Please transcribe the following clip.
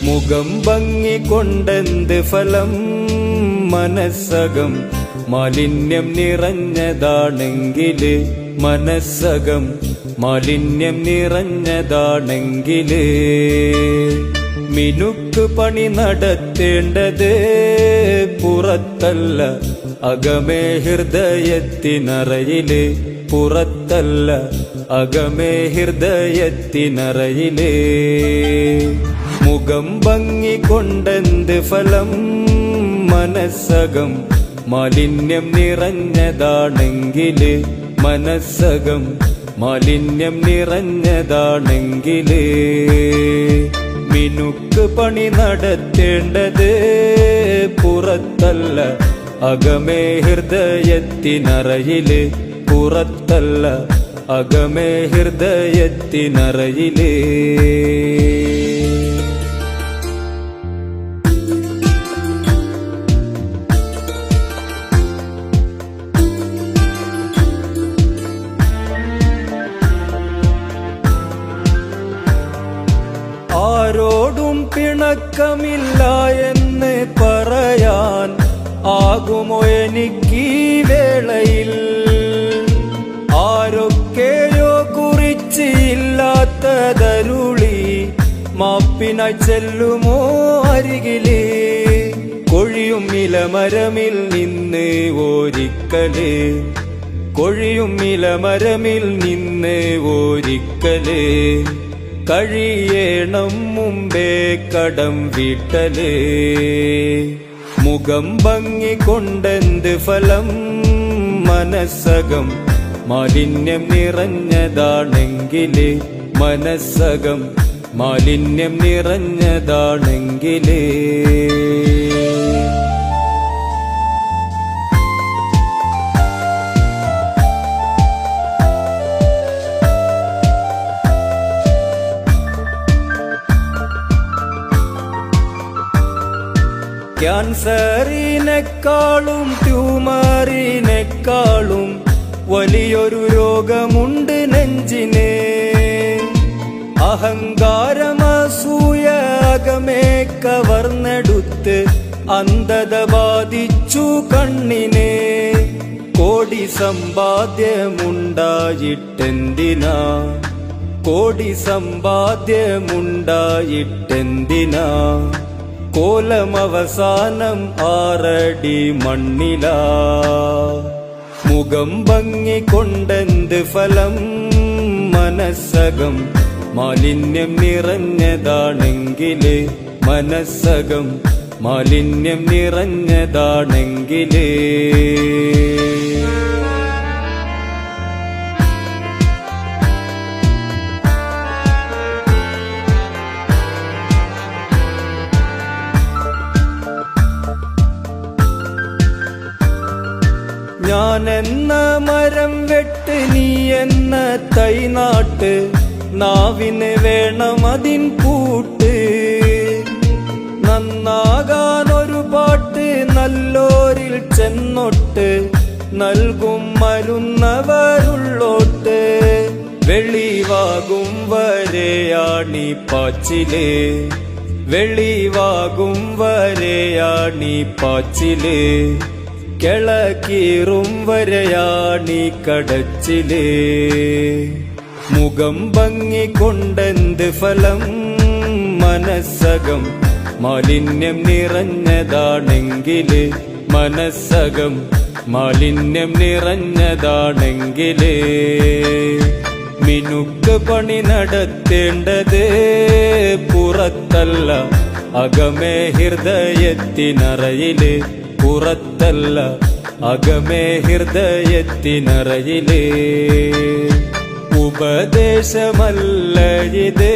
മുഖം ഭംഗി കൊണ്ടെന്ത് ഫലം, മനസ്സകം മാലിന്യം നിറഞ്ഞതാണെങ്കില്, മനസ്സകം മാലിന്യം നിറഞ്ഞതാണെങ്കില് മിനുക്ക് പണി നടത്തേണ്ടത് പുറത്തല്ല അകമേ ഹൃദയത്തിനറയില്, പുറത്തല്ല അകമേ ഹൃദയത്തിനറയില്. മുഖം ഭംഗി കൊണ്ടെന്ത് ഫലം, മനസ്സകം മാലിന്യം നിറഞ്ഞതാണെങ്കില്, മനസ്സകം മാലിന്യം നിറഞ്ഞതാണെങ്കില് മിനുക്ക് പണി നടത്തേണ്ടത് പുറത്തല്ല അകമേ ഹൃദയത്തിനറയില്, പുറത്തല്ല അകമേ ഹൃദയത്തിനറയില്. ആരോടും പിണക്കമില്ല എന്ന് പറയാൻ ആകുമോ എനിക്കീ വേളയിൽ, ആരൊക്കെയോ കുറിച്ച് ഇല്ലാത്തതരുളി മാപ്പിനായി ചെല്ലുമോ അരികില്. കൊഴിയും ഇലമരമിൽ നിന്ന് ഒരിക്കല്, കൊഴിയും ഇലമരമിൽ നിന്ന് ഒരിക്കല് കഴിയണം മുമ്പേ കടം വീട്ടല്. മുഖം ഭംഗി കൊണ്ടെന്ത് ഫലം, മനസ്സകം മാലിന്യം നിറഞ്ഞതാണെങ്കില്, മനസ്സകം മാലിന്യം നിറഞ്ഞതാണെങ്കില് ക്യാൻസറിനെക്കാളും ട്യൂമറിനെക്കാളും വലിയൊരു രോഗമുണ്ട് നെഞ്ചിന്. അഹങ്കാരമസൂയ അകമേ കവർന്നെടുത്ത് അന്ധത ബാധിച്ചു കണ്ണിന്. കോടി സമ്പാദ്യമുണ്ടായിട്ടെന്തിനാ, കോടി സമ്പാദ്യമുണ്ടായിട്ടെന്തിനാ, കോലമവസാനം 6 അടി മണ്ണിലാ. മുഖം ഭംഗി കൊണ്ടെന്ത് ഫലം, മനസ്സകം മാലിന്യം നിറഞ്ഞതാണെങ്കില്, മനസ്സകം മാലിന്യം നിറഞ്ഞതാണെങ്കില് ഞാനെന്ന മരം വെട്ട്, നീ എന്ന തൈ നാട്ട്, നാവിന് വേണം അതിൻ കൂട്ട്. നന്നാകാനൊരു പാട്ട് നല്ലോരിൽ ചെന്നൊട്ട്, നൽകും മരുന്നവരുള്ളോട്ട്. വെളിവാകും വരെയാണീ പാച്ചില്, വെളിവാകും വരെയാണീ പാച്ചില്. കിളക്കീറും വരെയാണീ കടച്ചില്. മുഖം ഭംഗി കൊണ്ടെന്ത് ഫലം, മനസ്സകം മാലിന്യം നിറഞ്ഞതാണെങ്കില്, മനസ്സകം മാലിന്യം നിറഞ്ഞതാണെങ്കില് മിനുക്ക് പണി നടത്തേണ്ടത് പുറത്തല്ല അകമേ ഹൃദയത്തിനറയില്, പുറത്തല്ല അകമേ ഹൃദയത്തിനറയില്. ഉപദേശമല്ല ഇത്